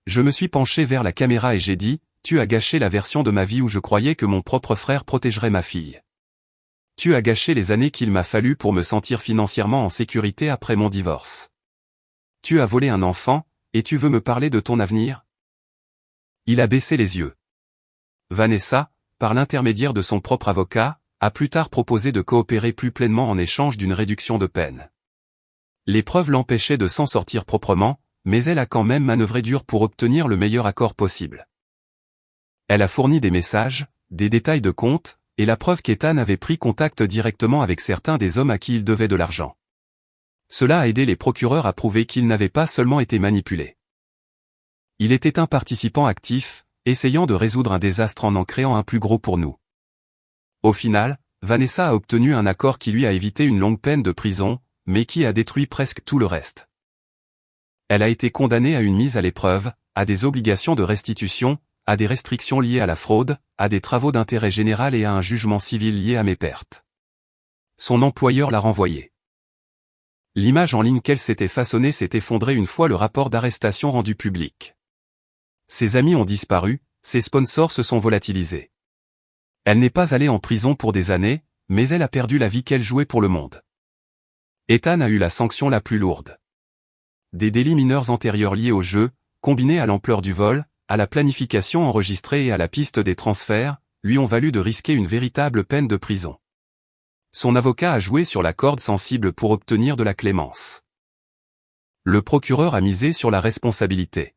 Je me suis penché vers la caméra et j'ai dit, tu as gâché la version de ma vie où je croyais que mon propre frère protégerait ma fille. Tu as gâché les années qu'il m'a fallu pour me sentir financièrement en sécurité après mon divorce. Tu as volé un enfant, et tu veux me parler de ton avenir? Il a baissé les yeux. Vanessa, par l'intermédiaire de son propre avocat, a plus tard proposé de coopérer plus pleinement en échange d'une réduction de peine. Les preuves l'empêchaient de s'en sortir proprement, mais elle a quand même manœuvré dur pour obtenir le meilleur accord possible. Elle a fourni des messages, des détails de compte, et la preuve qu'Ethan avait pris contact directement avec certains des hommes à qui il devait de l'argent. Cela a aidé les procureurs à prouver qu'il n'avait pas seulement été manipulé. Il était un participant actif, essayant de résoudre un désastre en créant un plus gros pour nous. Au final, Vanessa a obtenu un accord qui lui a évité une longue peine de prison, mais qui a détruit presque tout le reste. Elle a été condamnée à une mise à l'épreuve, à des obligations de restitution, à des restrictions liées à la fraude, à des travaux d'intérêt général et à un jugement civil lié à mes pertes. Son employeur l'a renvoyée. L'image en ligne qu'elle s'était façonnée s'est effondrée une fois le rapport d'arrestation rendu public. Ses amis ont disparu, ses sponsors se sont volatilisés. Elle n'est pas allée en prison pour des années, mais elle a perdu la vie qu'elle jouait pour le monde. Ethan a eu la sanction la plus lourde. Des délits mineurs antérieurs liés au jeu, combinés à l'ampleur du vol, à la planification enregistrée et à la piste des transferts, lui ont valu de risquer une véritable peine de prison. Son avocat a joué sur la corde sensible pour obtenir de la clémence. Le procureur a misé sur la responsabilité.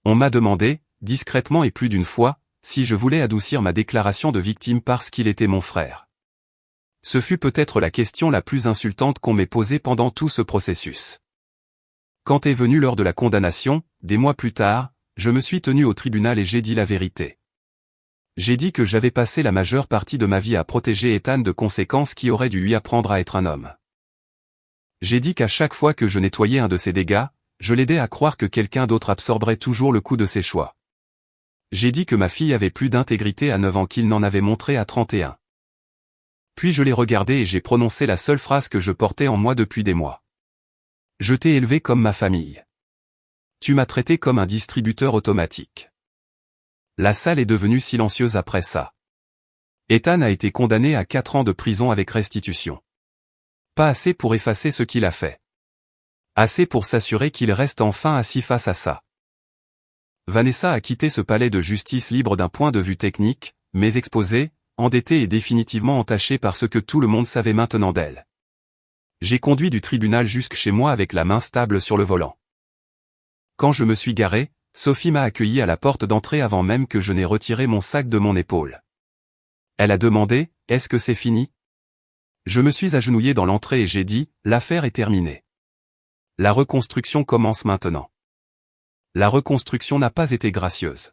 On m'a demandé, discrètement et plus d'une fois, si je voulais adoucir ma déclaration de victime parce qu'il était mon frère. Ce fut peut-être la question la plus insultante qu'on m'ait posée pendant tout ce processus. Quand est venue l'heure de la condamnation, des mois plus tard, je me suis tenu au tribunal et j'ai dit la vérité. J'ai dit que j'avais passé la majeure partie de ma vie à protéger Ethan de conséquences qui auraient dû lui apprendre à être un homme. J'ai dit qu'à chaque fois que je nettoyais un de ses dégâts, je l'aidais à croire que quelqu'un d'autre absorberait toujours le coup de ses choix. J'ai dit que ma fille avait plus d'intégrité à 9 ans qu'il n'en avait montré à 31. Puis je l'ai regardé et j'ai prononcé la seule phrase que je portais en moi depuis des mois. Je t'ai élevé comme ma famille. Tu m'as traité comme un distributeur automatique. La salle est devenue silencieuse après ça. Ethan a été condamné à 4 ans de prison avec restitution. Pas assez pour effacer ce qu'il a fait. Assez pour s'assurer qu'il reste enfin assis face à ça. Vanessa a quitté ce palais de justice libre d'un point de vue technique, mais exposée, endettée et définitivement entachée par ce que tout le monde savait maintenant d'elle. J'ai conduit du tribunal jusque chez moi avec la main stable sur le volant. Quand je me suis garé, Sophie m'a accueilli à la porte d'entrée avant même que je n'ai retiré mon sac de mon épaule. Elle a demandé, « Est-ce que c'est fini ?» Je me suis agenouillé dans l'entrée et j'ai dit, « L'affaire est terminée. La reconstruction commence maintenant. » La reconstruction n'a pas été gracieuse.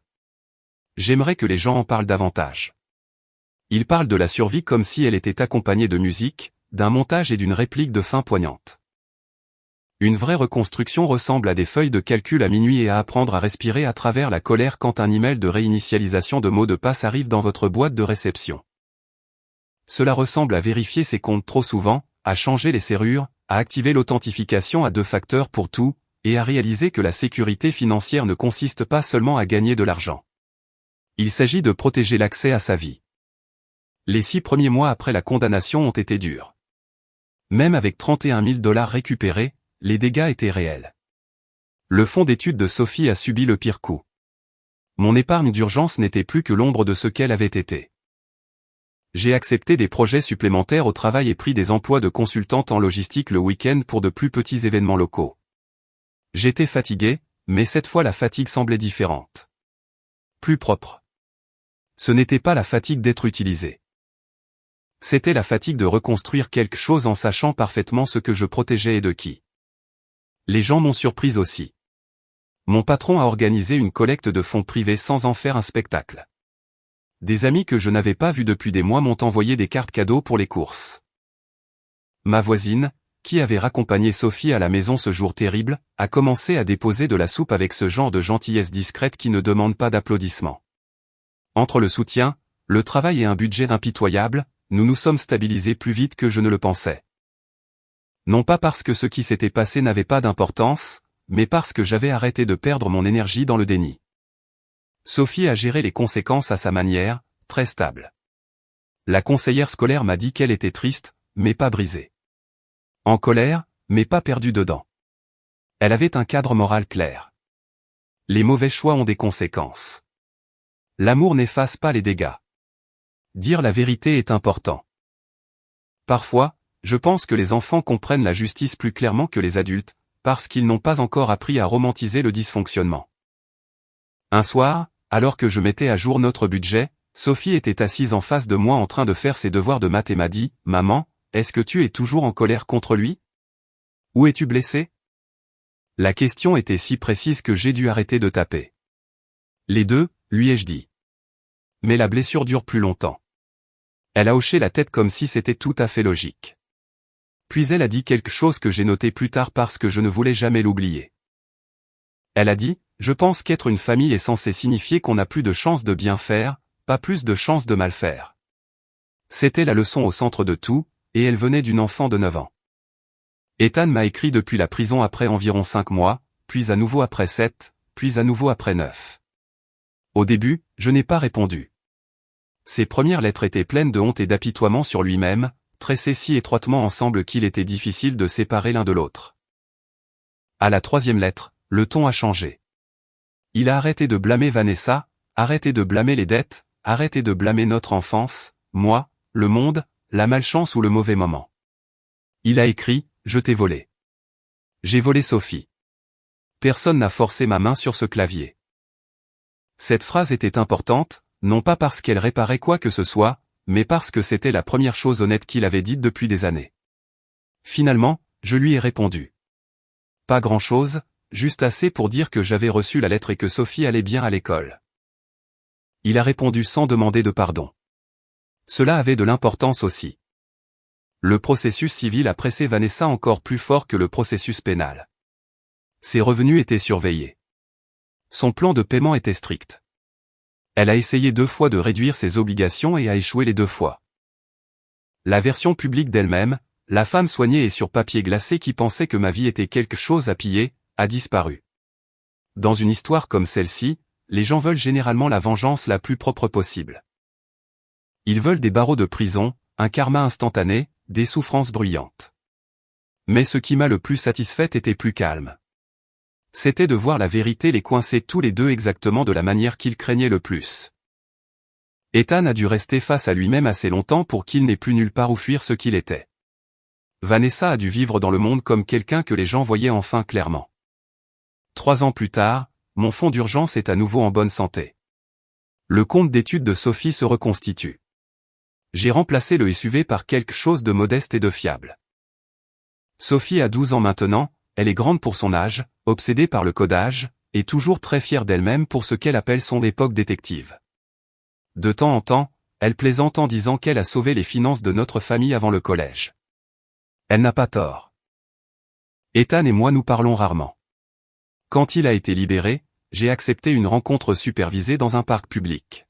J'aimerais que les gens en parlent davantage. Ils parlent de la survie comme si elle était accompagnée de musique, d'un montage et d'une réplique de fin poignante. Une vraie reconstruction ressemble à des feuilles de calcul à minuit et à apprendre à respirer à travers la colère quand un email de réinitialisation de mots de passe arrive dans votre boîte de réception. Cela ressemble à vérifier ses comptes trop souvent, à changer les serrures, à activer l'authentification à 2 facteurs pour tout, et à réaliser que la sécurité financière ne consiste pas seulement à gagner de l'argent. Il s'agit de protéger l'accès à sa vie. Les 6 premiers mois après la condamnation ont été durs. Même avec 31 000 $ récupérés, les dégâts étaient réels. Le fonds d'études de Sophie a subi le pire coup. Mon épargne d'urgence n'était plus que l'ombre de ce qu'elle avait été. J'ai accepté des projets supplémentaires au travail et pris des emplois de consultante en logistique le week-end pour de plus petits événements locaux. J'étais fatigué, mais cette fois la fatigue semblait différente. Plus propre. Ce n'était pas la fatigue d'être utilisé. C'était la fatigue de reconstruire quelque chose en sachant parfaitement ce que je protégeais et de qui. Les gens m'ont surprise aussi. Mon patron a organisé une collecte de fonds privés sans en faire un spectacle. Des amis que je n'avais pas vus depuis des mois m'ont envoyé des cartes cadeaux pour les courses. Ma voisine, qui avait raccompagné Sophie à la maison ce jour terrible, a commencé à déposer de la soupe avec ce genre de gentillesse discrète qui ne demande pas d'applaudissements. Entre le soutien, le travail et un budget impitoyable, nous nous sommes stabilisés plus vite que je ne le pensais. Non pas parce que ce qui s'était passé n'avait pas d'importance, mais parce que j'avais arrêté de perdre mon énergie dans le déni. Sophie a géré les conséquences à sa manière, très stable. La conseillère scolaire m'a dit qu'elle était triste, mais pas brisée. En colère, mais pas perdue dedans. Elle avait un cadre moral clair. Les mauvais choix ont des conséquences. L'amour n'efface pas les dégâts. Dire la vérité est important. Parfois, je pense que les enfants comprennent la justice plus clairement que les adultes, parce qu'ils n'ont pas encore appris à romantiser le dysfonctionnement. Un soir, alors que je mettais à jour notre budget, Sophie était assise en face de moi en train de faire ses devoirs de maths et m'a dit, « Maman, est-ce que tu es toujours en colère contre lui? Où es-tu blessé ?» La question était si précise que j'ai dû arrêter de taper. Les deux, lui ai-je dit. Mais la blessure dure plus longtemps. Elle a hoché la tête comme si c'était tout à fait logique. Puis elle a dit quelque chose que j'ai noté plus tard parce que je ne voulais jamais l'oublier. Elle a dit, « Je pense qu'être une famille est censé signifier qu'on n'a plus de chance de bien faire, pas plus de chance de mal faire. » C'était la leçon au centre de tout, et elle venait d'une enfant de 9 ans. Ethan m'a écrit depuis la prison après environ 5 mois, puis à nouveau après 7, puis à nouveau après 9. Au début, je n'ai pas répondu. Ses premières lettres étaient pleines de honte et d'apitoiement sur lui-même, tressées si étroitement ensemble qu'il était difficile de séparer l'un de l'autre. À la 3e lettre, le ton a changé. Il a arrêté de blâmer Vanessa, arrêté de blâmer les dettes, arrêté de blâmer notre enfance, moi, le monde, la malchance ou le mauvais moment. Il a écrit, « Je t'ai volé. J'ai volé Sophie. Personne n'a forcé ma main sur ce clavier. » Cette phrase était importante, non pas parce qu'elle réparait quoi que ce soit, mais parce que c'était la première chose honnête qu'il avait dite depuis des années. Finalement, je lui ai répondu. Pas grand-chose, juste assez pour dire que j'avais reçu la lettre et que Sophie allait bien à l'école. Il a répondu sans demander de pardon. Cela avait de l'importance aussi. Le processus civil a pressé Vanessa encore plus fort que le processus pénal. Ses revenus étaient surveillés. Son plan de paiement était strict. Elle a essayé 2 fois de réduire ses obligations et a échoué les 2 fois. La version publique d'elle-même, la femme soignée et sur papier glacé qui pensait que ma vie était quelque chose à piller, a disparu. Dans une histoire comme celle-ci, les gens veulent généralement la vengeance la plus propre possible. Ils veulent des barreaux de prison, un karma instantané, des souffrances bruyantes. Mais ce qui m'a le plus satisfaite était plus calme. C'était de voir la vérité les coincer tous les deux exactement de la manière qu'ils craignaient le plus. Ethan a dû rester face à lui-même assez longtemps pour qu'il n'ait plus nulle part où fuir ce qu'il était. Vanessa a dû vivre dans le monde comme quelqu'un que les gens voyaient enfin clairement. 3 ans plus tard, mon fonds d'urgence est à nouveau en bonne santé. Le compte d'études de Sophie se reconstitue. J'ai remplacé le SUV par quelque chose de modeste et de fiable. Sophie a 12 ans maintenant, elle est grande pour son âge, obsédée par le codage, et toujours très fière d'elle-même pour ce qu'elle appelle son époque détective. De temps en temps, elle plaisante en disant qu'elle a sauvé les finances de notre famille avant le collège. Elle n'a pas tort. Ethan et moi nous parlons rarement. Quand il a été libéré, j'ai accepté une rencontre supervisée dans un parc public.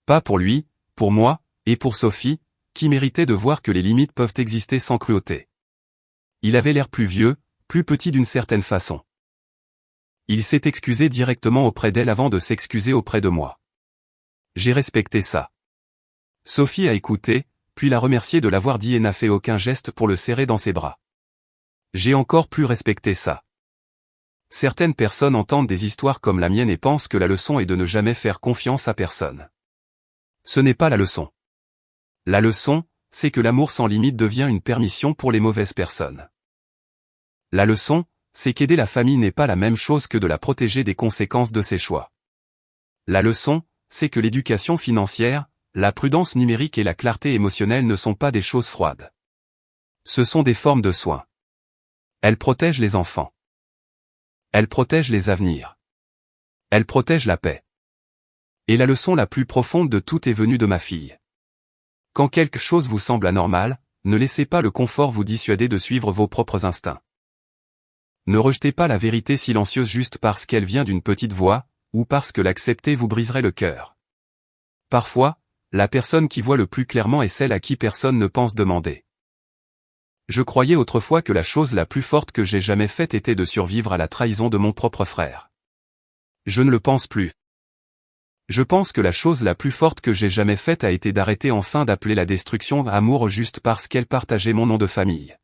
Pas pour lui, pour moi, et pour Sophie, qui méritait de voir que les limites peuvent exister sans cruauté. Il avait l'air plus vieux, plus petit d'une certaine façon. Il s'est excusé directement auprès d'elle avant de s'excuser auprès de moi. J'ai respecté ça. Sophie a écouté, puis l'a remercié de l'avoir dit et n'a fait aucun geste pour le serrer dans ses bras. J'ai encore plus respecté ça. Certaines personnes entendent des histoires comme la mienne et pensent que la leçon est de ne jamais faire confiance à personne. Ce n'est pas la leçon. La leçon, c'est que l'amour sans limite devient une permission pour les mauvaises personnes. La leçon, c'est qu'aider la famille n'est pas la même chose que de la protéger des conséquences de ses choix. La leçon, c'est que l'éducation financière, la prudence numérique et la clarté émotionnelle ne sont pas des choses froides. Ce sont des formes de soins. Elles protègent les enfants. Elles protègent les avenirs. Elles protègent la paix. Et la leçon la plus profonde de tout est venue de ma fille. Quand quelque chose vous semble anormal, ne laissez pas le confort vous dissuader de suivre vos propres instincts. Ne rejetez pas la vérité silencieuse juste parce qu'elle vient d'une petite voix, ou parce que l'accepter vous briserait le cœur. Parfois, la personne qui voit le plus clairement est celle à qui personne ne pense demander. Je croyais autrefois que la chose la plus forte que j'ai jamais faite était de survivre à la trahison de mon propre frère. Je ne le pense plus. Je pense que la chose la plus forte que j'ai jamais faite a été d'arrêter enfin d'appeler la destruction amour juste parce qu'elle partageait mon nom de famille.